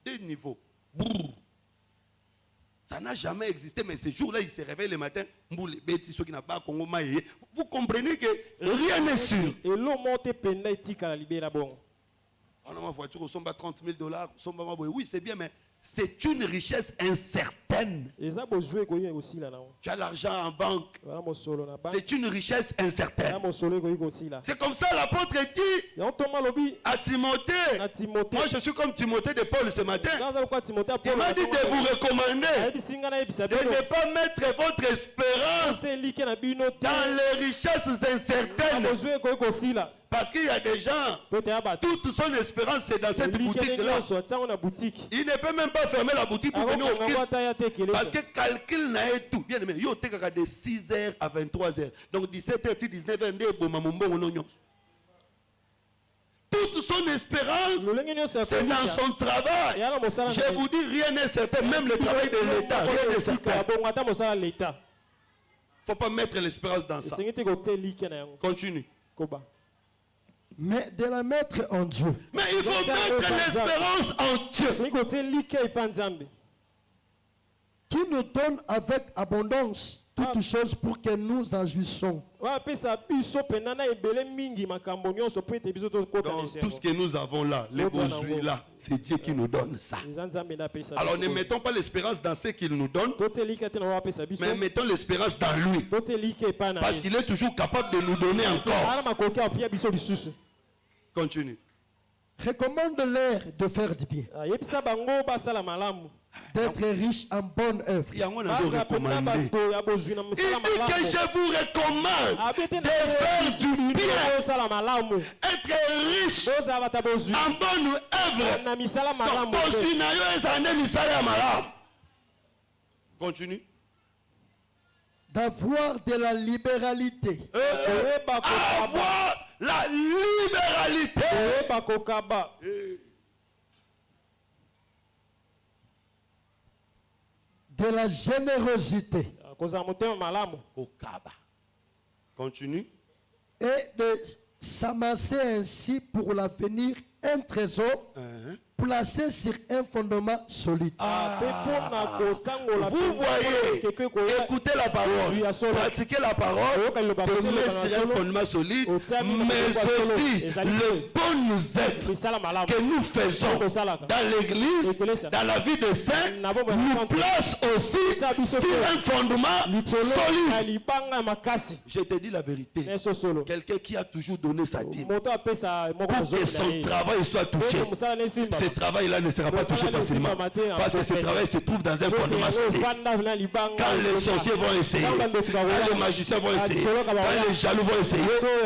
Deux niveaux. Ça n'a jamais existé, mais ce jour-là, il se réveille le matin. Vous comprenez que rien n'est sûr. Et l'eau monte à la on a ma voiture, on sommes à $30,000. Oui, c'est bien, mais c'est une richesse incertaine. Tu as l'argent en banque. C'est une richesse incertaine. C'est comme ça l'apôtre dit à Timothée. Moi, je suis comme Timothée de Paul ce matin. Il m'a dit de vous recommander de ne pas mettre votre espérance dans les richesses incertaines. Parce qu'il y a des gens, toute son espérance c'est dans cette boutique-là. Il ne peut même pas fermer la boutique pour venir au culte. Parce que calcul n'a tout. Bien aimé, il y a de 6h à 23h. Donc 17h, 19h, toute son espérance, c'est dans son travail. Je vous dis, rien n'est certain. Même le travail de l'État, rien n'est certain. Il ne faut pas mettre l'espérance dans ça. Continue. Mais de la mettre en Dieu. Mais il faut mettre l'espérance en Dieu. Qui nous donne avec abondance toutes choses pour que nous en jouissons. Donc, tout ce que nous avons là, les besoins là, c'est Dieu qui nous donne ça. Alors ne mettons pas l'espérance dans ce qu'il nous donne, mais mettons l'espérance dans lui. Parce qu'il est toujours capable de nous donner encore. Continue. Recommande-leur de faire du bien. D'être riche en bonne œuvre. Il dit que je vous recommande de faire du bien. Être riche en bonne œuvre. Continue. D'avoir de la libéralité. Avoir la libéralité. De la générosité. Continue. Et de s'amasser ainsi pour l'avenir un trésor placé sur un fondement solide. Vous voyez, écoutez la parole, pratiquez la parole, tenez sur un fondement solide, mais aussi les bonnes œuvres que nous faisons dans l'église, dans la vie des saints, nous place aussi sur un fondement solide. Je te dis la vérité, quelqu'un qui a toujours donné sa dîme pour que son travail soit touché, ce travail-là ne sera pas touché facilement. Parce que ce travail se trouve dans un fondement solide. Quand les sorciers vont essayer, quand les magiciens vont essayer, quand les jaloux vont essayer,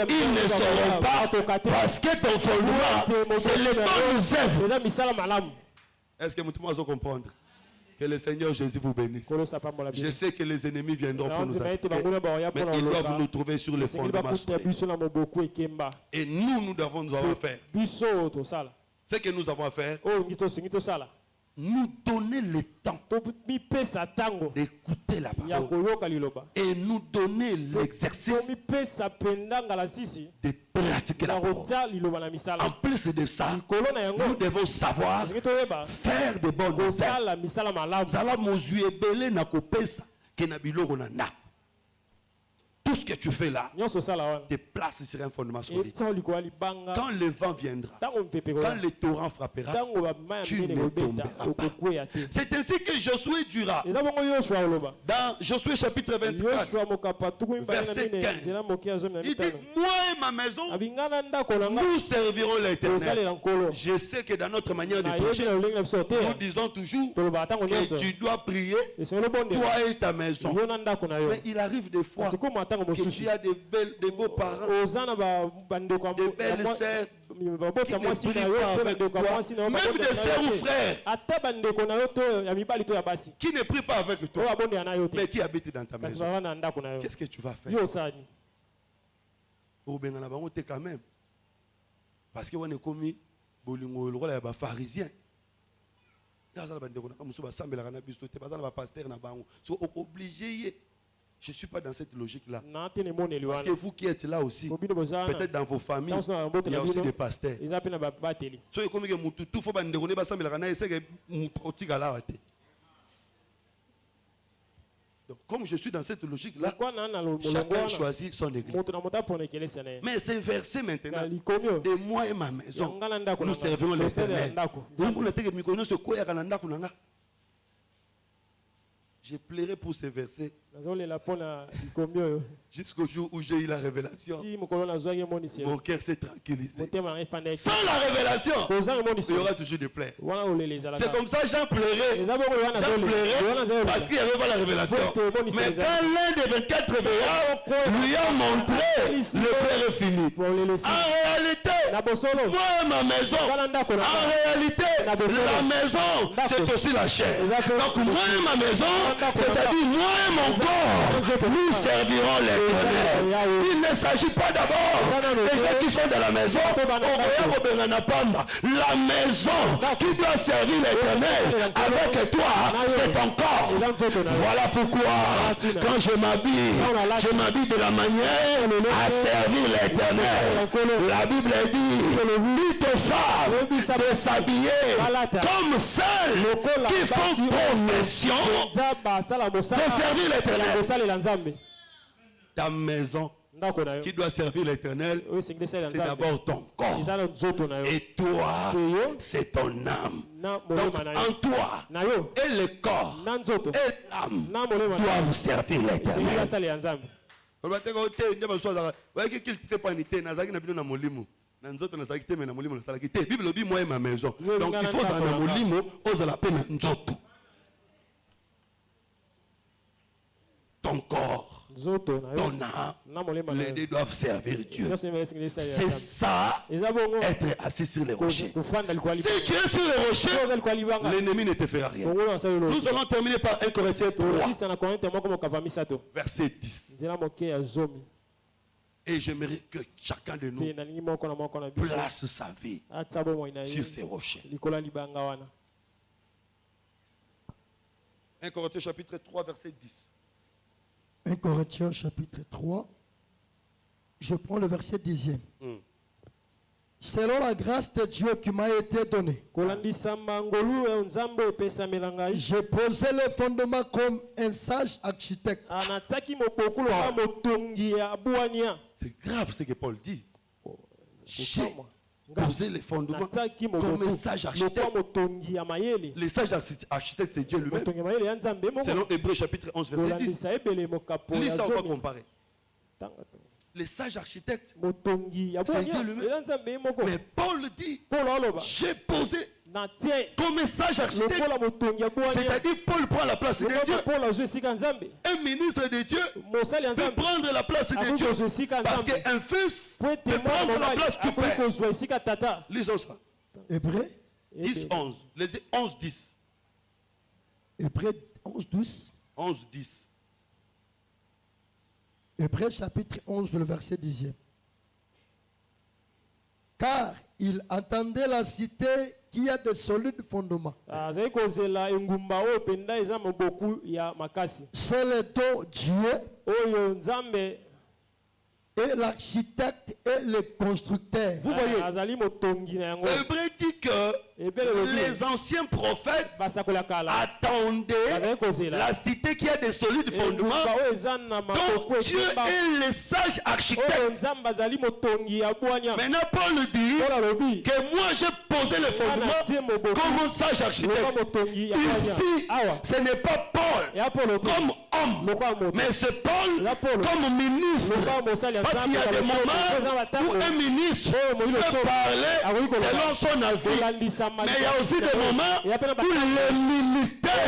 ils ne sauront pas parce que ton fondement, c'est les bonnes œuvres. Est-ce que vous pouvez comprendre? Que le Seigneur Jésus vous bénisse. Je sais que les ennemis viendront pour nous attaquer, mais ils doivent nous trouver sur le fondement solide. Et nous devons nous avoir à faire. Ce que nous avons à faire, nous donner le temps d'écouter la parole et nous donner l'exercice de pratiquer la parole. En plus de ça, nous devons savoir faire de bonnes œuvres. Tout ce que tu fais là te place sur un fondement solide. Quand le vent viendra, quand le torrent frappera, tu ne tomberas pas. C'est ainsi que Josué dira. Dans Josué chapitre 24, verset 15, il dit, moi et ma maison, nous servirons l'Éternel. Je sais que dans notre manière de prêcher, nous disons toujours que tu dois prier, toi et ta maison. Mais il arrive des fois que tu as des beaux parents, des belles sœurs qui ne prient pas avec toi, même des sœurs ou frères qui ne prient pas avec toi, mais qui habitent dans ta maison. Qu'est-ce que tu vas faire? Quand même. Parce que on est commis le rôle des pharisiens. Je ne suis pas dans cette logique-là. Parce que vous qui êtes là aussi, peut-être dans vos familles, il y a aussi des pasteurs. Donc, comme je suis dans cette logique-là, chacun choisit son église. Mais ces versets maintenant, de moi et ma maison, nous servirons l'Éternel. Je plairai pour ces versets jusqu'au jour où j'ai eu la révélation. Mon cœur s'est tranquillisé. Sans la révélation, il y aura toujours des plaies. C'est comme ça Jean pleurait. Parce qu'il n'y avait pas la révélation. Mais quand l'un des 24 veillards lui a montré, le pleur est fini. En réalité, moi et ma maison, en réalité, la maison, c'est aussi la chair. Donc moi et ma maison, c'est-à-dire moi et mon corps, nous servirons l'Éternel. Il ne s'agit pas d'abord des gens qui sont dans la maison. La maison qui doit servir l'Éternel avec toi, c'est ton corps. Voilà pourquoi quand je m'habille de la manière à servir l'Éternel. La Bible dit, dites aux femmes de s'habiller comme celles qui font profession de servir l'Éternel. Ta maison qui doit servir l'Éternel, c'est d'abord ton corps. Et toi, c'est ton âme. Donc en toi, et le corps, et l'âme doivent servir l'Éternel. Donc il faut ton corps, ton âme, les deux doivent servir Dieu. C'est ça, être assis sur les rochers. Si tu es sur les rochers, l'ennemi ne te fera rien. Nous allons terminer par 1 Corinthiens 3, verset 10. Et j'aimerais que chacun de nous place sa vie sur ces rochers. 1 Corinthiens chapitre 3, verset 10. 1 Corinthiens chapitre 3, je prends le verset 10e. Selon la grâce de Dieu qui m'a été donnée, j'ai posé le fondement comme un sage architecte. C'est grave ce que Paul dit. J'ai posé les fondements comme un sage architecte. Le sage architecte, c'est Dieu lui-même. Selon Hébreux chapitre 11, verset 10. Lis ça, on va comparer. Le sage architecte, c'est Dieu lui-même. Mais Paul dit, j'ai posé comme un sage architecte. C'est-à-dire Paul prend la place de Dieu. Un ministre de Dieu peut prendre la place de Dieu. Parce qu'un fils peut prendre la place du Père. Lisons ça. Hébreux 10, 11. Lisez 11, 10. Hébreux 11, 12. 11, 10. Hébreux chapitre 11, le verset 10e. Car il entendait la cité qui a de solides fondements. C'est le dos Dieu et l'architecte et le constructeur. Vous voyez, Hébreu dit que les anciens prophètes attendaient la cité qui a des solides fondements. Donc Dieu est le sage architecte. Maintenant Paul dit que moi j'ai posé le fondement comme un sage architecte. Ici, ce n'est pas Paul comme homme, mais c'est Paul comme ministre. Parce qu'il y a des moments où un ministre peut parler selon son avis. Mais il y a aussi des moments où le ministère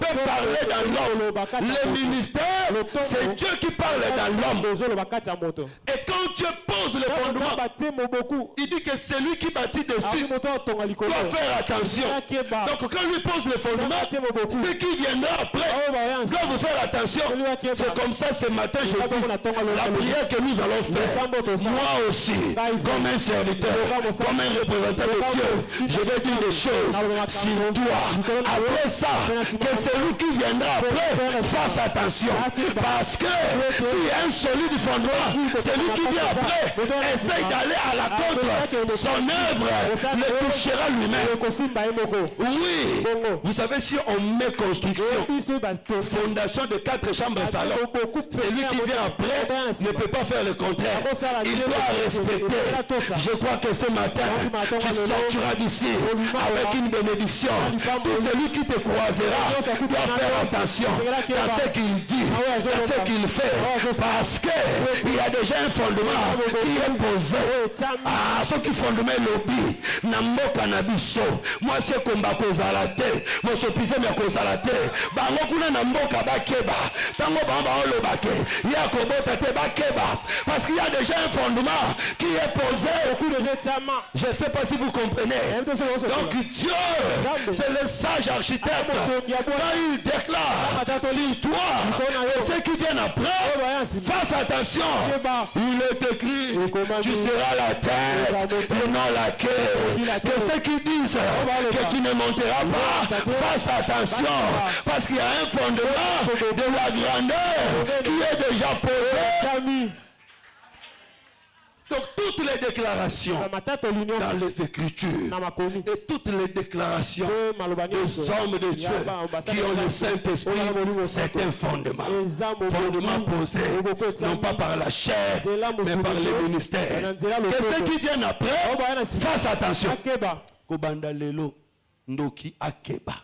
peut parler dans l'homme. Le ministère, c'est Dieu qui parle dans l'homme. Et quand Dieu pose le fondement, il dit que celui qui bâtit dessus doit faire attention. Donc quand lui pose le fondement, ce qui viendra après doit vous faire attention. C'est comme ça ce matin, je dis, la prière que nous allons faire, moi aussi, comme un serviteur, comme un représentant de Dieu, je vais dire des choses sur toi. Après ça, que celui qui viendra après fasse attention. Parce que s'il y a un solide fondement, celui qui vient après essaye d'aller à la contre son œuvre, le touchera lui-même. Oui, vous savez, si on met construction, fondation de 4 chambres et salon, celui qui vient après ne peut pas faire le contraire. Il doit respecter. Je crois que ce matin, tu sortiras d'ici avec une bénédiction. Tout celui qui te croisera doit faire attention dans ce qu'il dit, dans ce qu'il fait. Parce qu'il y a déjà un fondement qui est posé. Ah, ceux qui fondement lobby, Namboka Nabiso, moi c'est comme Bakozala te, moi c'est pisé mais Kozala te, Bango kuna Namboka Bakeba, Tango Bamba Olobake, Yakobo Tate Bakeba, parce qu'il y a déjà un fondement qui est posé. Je ne sais pas si vous comprenez. Donc Dieu, c'est le sage architecte. Quand il déclare sur toi et ceux qui viennent après, fasse attention. Il est écrit, tu seras la tête et non la queue. Que ceux qui disent que tu ne monteras pas, fasse attention. Parce qu'il y a un fondement de la grandeur qui est déjà posé. Donc toutes les déclarations dans les Écritures et toutes les déclarations des hommes de Dieu qui ont le Saint-Esprit, c'est un fondement. Fondement posé, non pas par la chair, mais par les ministères. Que ceux qui viennent après, fassent attention. Kobanda lelo ndoki akeba.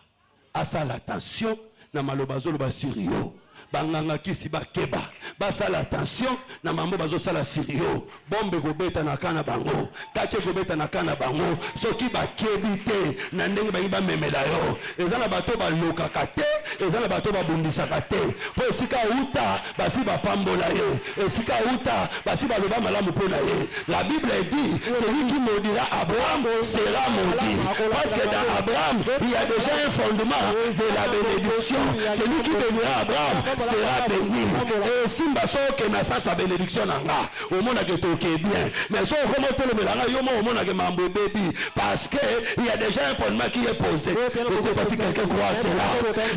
Asa l'attention, na malobazolo basirio. Banganga kisi bakeba basala attention na mambo bazosala sirio bombe kobeta na kana bango take kobeta na kana bango soki bakebi te na ndenge bayiba memela yo ezana bato balokaka te ezana bato babundisaka te po esika uta basi bapambola ye esika uta basi baloba malamu pona ye. La Bible dit celui qui maudira Abraham sera maudit parce que dans Abraham il y a déjà un fondement de la bénédiction. Celui qui bénira Abraham sera béni. Et si mbaso que na sa bénédiction nanga au monde que toke bien mais so comment tout le melanga yo mo monde que mambo baby parce que il y a déjà un fondement qui est posé. Je ne sais pas si quelqu'un croit à cela.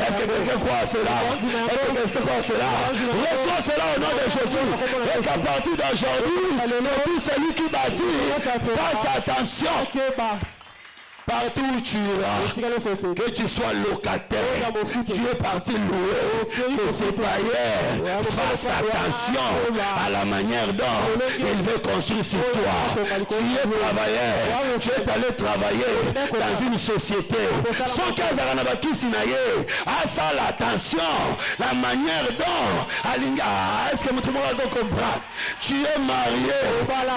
Est-ce que quelqu'un croit à cela? Est-ce que quelqu'un croit à cela? Reçois cela au nom de Jésus et qu'à partir d'aujourd'hui tout celui qui bâtit fasse attention. Partout où tu iras, que tu sois locataire, tu es parti louer, que ces bailleurs fassent attention à la manière dont il veut construire sur toi. Tu es travailleur, tu es allé travailler dans une société. Sans qu'elle à l'attention, la manière dont, est-ce que tout le monde comprend? Tu es marié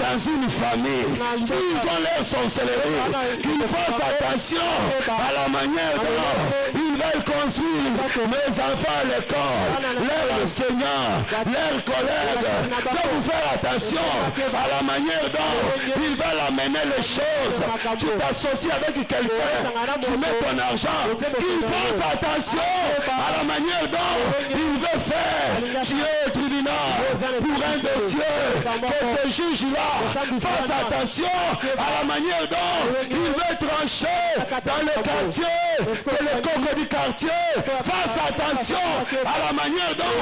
dans une famille, s'ils ont leur sorcellerie, qu'il fasse attention à la manière dont ils veulent construire mes enfants à l'école, leurs enseignants, leurs collègues, doivent vous faire attention à la manière dont ils veulent amener les choses. Tu t'associes avec quelqu'un, tu mets ton argent, ils fassent attention à la manière dont ils veulent faire. Tu es au tribunal pour un dossier, que ce juge-là fasse attention à la manière dont il veut trancher dans le quartier, que le coq du quartier fasse attention à la manière dont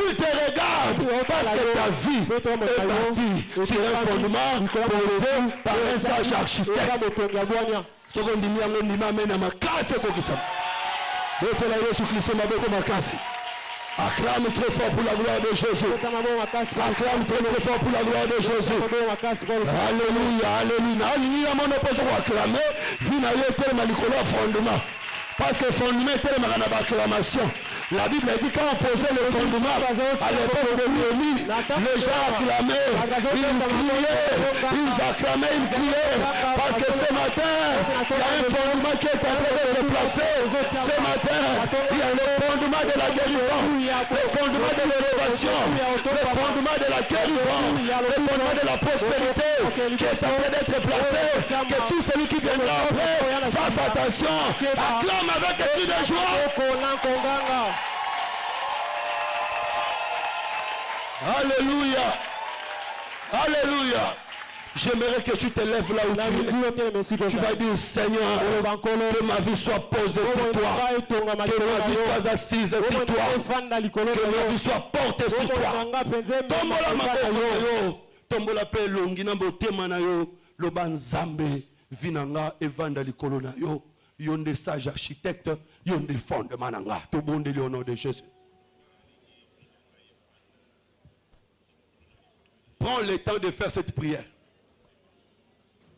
il te regarde, parce que ta vie est bâtie sur un fondement posé par un sage architecte. Acclame très fort pour la gloire de Jésus. Acclame très fort pour la gloire de Jésus. Alléluia, alléluia. Fondement. Parce que fondement est tellement en acclamation. La Bible dit quand on posait le fondement à l'époque de Néhémie, les gens acclamaient, ils criaient, ils acclamaient, ils criaient. Parce que ce matin, il y a un fondement qui est en train de se placer. Ce matin, il y a le fondement de la guérison, le fondement de l'élévation, le fondement de la guérison, le fondement de la prospérité qui est en train d'être placé. Que tout celui qui viendra après fasse attention, acclame avec un cri de joie. Alléluia. Alléluia. J'aimerais que tu te lèves là où tu es. Tu vas dire, Seigneur, que ma vie soit posée sur toi. Que ma vie soit assise sur toi. Que ma vie soit portée sur toi. Tombola maboko. Tombola pe longi na motema na yo. Loba nzambe vinanga evanda likolo na yo. Yon des sages architectes, yon des fondements na nga. Tout bon au nom de Jésus. Prends le temps de faire cette prière.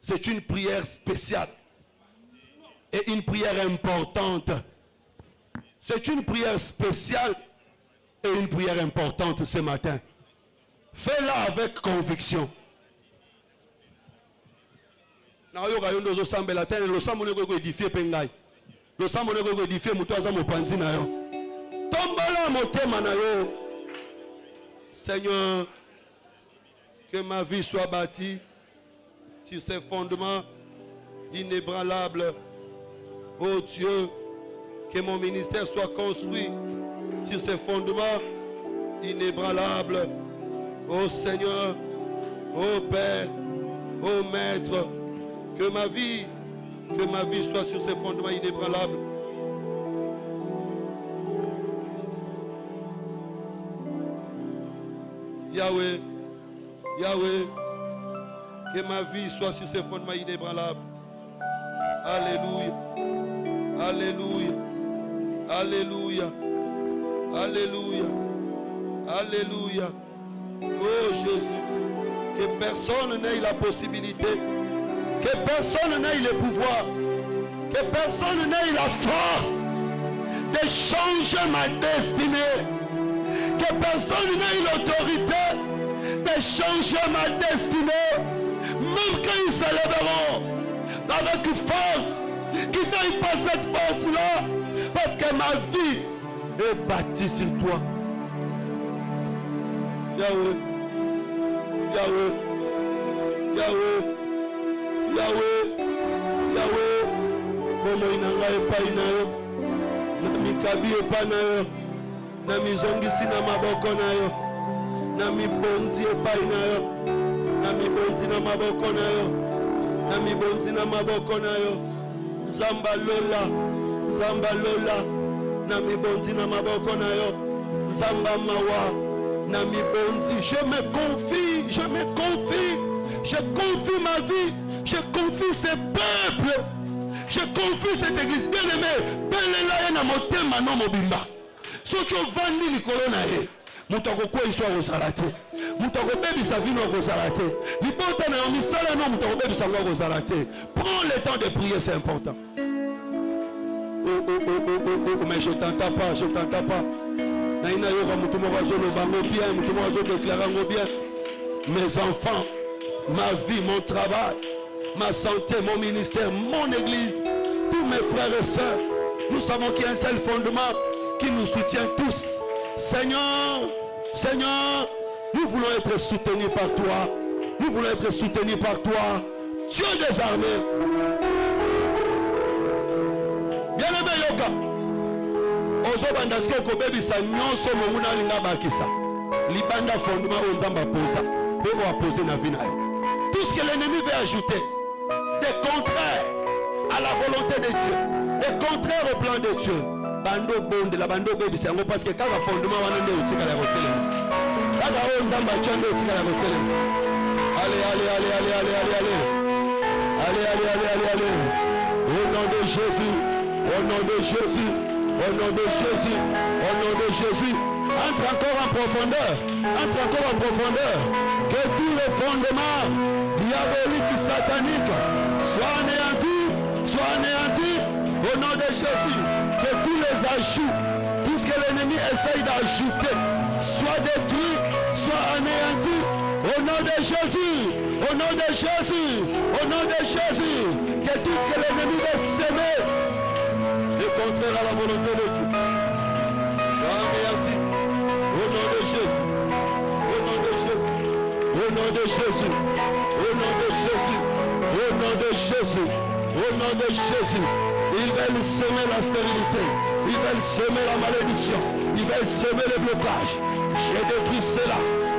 C'est une prière spéciale et une prière importante. C'est une prière spéciale et une prière importante ce matin. Fais-la avec conviction. Seigneur, que ma vie soit bâtie sur ces fondements inébranlables. Oh Dieu, que mon ministère soit construit sur ces fondements inébranlables. Oh Seigneur, oh Père, oh Maître, que ma vie soit sur ces fondements inébranlables. Yahweh, Yahweh, que ma vie soit sur ces fondements inébranlables. Alléluia, alléluia, alléluia, alléluia, alléluia. Oh Jésus, que personne n'ait la possibilité, que personne n'ait le pouvoir, que personne n'ait la force de changer ma destinée, que personne n'ait l'autorité de changer ma destinée, même quand ils se lèveront avec force, qu'ils n'aient pas cette force-là, parce que ma vie est bâtie sur toi. Yahweh, Yahweh, Yahweh, Yahweh, Yahweh, Bomo inanga epai na yo, na mikabi epai na yo, na mizongisi na maboko na yo, na mibonzi epai na yo, na mibonzi na maboko na yo, na mibonzi na maboko na yo, Zamba Lola, Zamba Lola, na mibonzi na maboko na yo, Zamba Mawa, na mibonzi. Je me confie, je me confie, je confie ma vie, je confie ce peuple, je confie cette église bien-aimée, belela na motema no mobimba. Soki ovandi likolo na ye, mutu akokweyisa akozala te, mutu akobebisa vino akozala te, libota na yo misala no mutu akobebisa yango akozala te. Prends le temps de prier, c'est important. Oh, mais je t'entends pas, je t'entends pas. Mes enfants, ma vie, mon travail, ma santé, mon ministère, mon église, tous mes frères et sœurs, Nous savons qu'il y a un seul fondement qui nous soutient tous. Seigneur, Seigneur, nous voulons être soutenus par toi. Nous voulons être soutenus par toi. Dieu des armées. Bien-aimé Yoka. Ozo bandaske ko bebisa nyonso monguna linga bakisa. Libanda fondement onzamba posa. Bebo a posé na vie na yo. Tout ce que l'ennemi veut ajouter, des contraires à la volonté de Dieu, des contraires au plan de Dieu. Bando bonde la bando bebisa ngo parce que quand le fondement wana nde utika la hôtel. Kaga onzamba chande utika la hôtel. Allez, allez, allez, allez, allez, allez, allez. Allez, allez, allez, allez, allez. Au nom de Jésus. Au nom de Jésus. Au nom de Jésus. Au nom de Jésus. Entre encore en profondeur. Entre encore en profondeur. Que tous les fondements diaboliques et sataniques soient anéantis. Soient anéantis. Au nom de Jésus. Que tous les ajouts, tout ce que l'ennemi essaye d'ajouter, soit détruit, soit anéanti. Au nom de Jésus, au nom de Jésus, au nom de Jésus, que tout ce que l'ennemi veut s'aimer, le contraire à la volonté de Dieu, soit anéanti. Au nom de Jésus, au nom de Jésus, au nom de Jésus, au nom de Jésus, au nom de Jésus, au nom de Jésus. Ils veulent semer la stérilité, ils veulent semer la malédiction, ils veulent semer le blocage. J'ai détruit cela.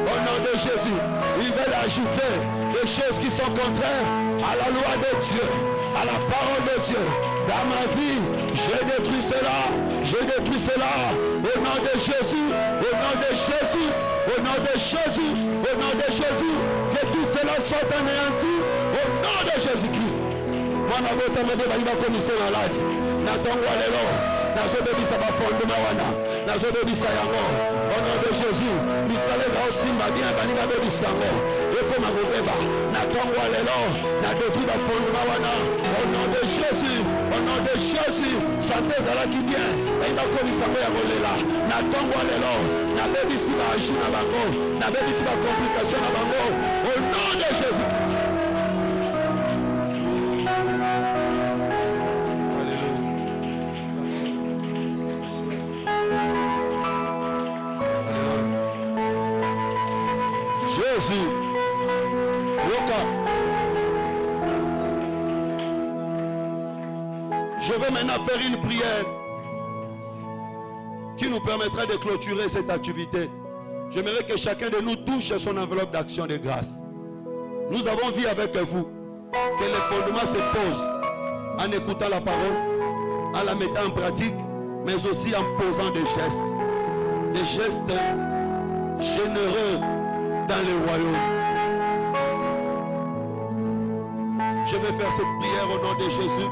Au nom de Jésus, ils veulent ajouter des choses qui sont contraires à la loi de Dieu, à la parole de Dieu. Dans ma vie, j'ai détruit cela, j'ai détruit cela. Au nom de Jésus, au nom de Jésus, au nom de Jésus, au nom de Jésus, que tout cela soit anéanti au nom de Jésus-Christ. Moi, je vais te commissaire malade. Natongo lelo, nazobebisa ba fondement wana, nazobebisa yango. Au nom de Jésus, misale va aussi ma bien baninga bebisango. Et comme à Robeba, natongo lelo, na détruit ba fondement wana. Au nom de Jésus, au nom de Jésus, santé zala qui bien. Et na komisango ya kolela, natongo lelo, na bebisi ba ajout na bango, na bebisi ba complication na bango. Au nom de Jésus. Jésus, Yoka. Je vais maintenant faire une prière qui nous permettra de clôturer cette activité. J'aimerais que chacun de nous touche son enveloppe d'action de grâce. Nous avons vu avec vous que les fondements se posent en écoutant la parole, en la mettant en pratique, mais aussi en posant des gestes généreux dans le royaume. Je vais faire cette prière au nom de Jésus.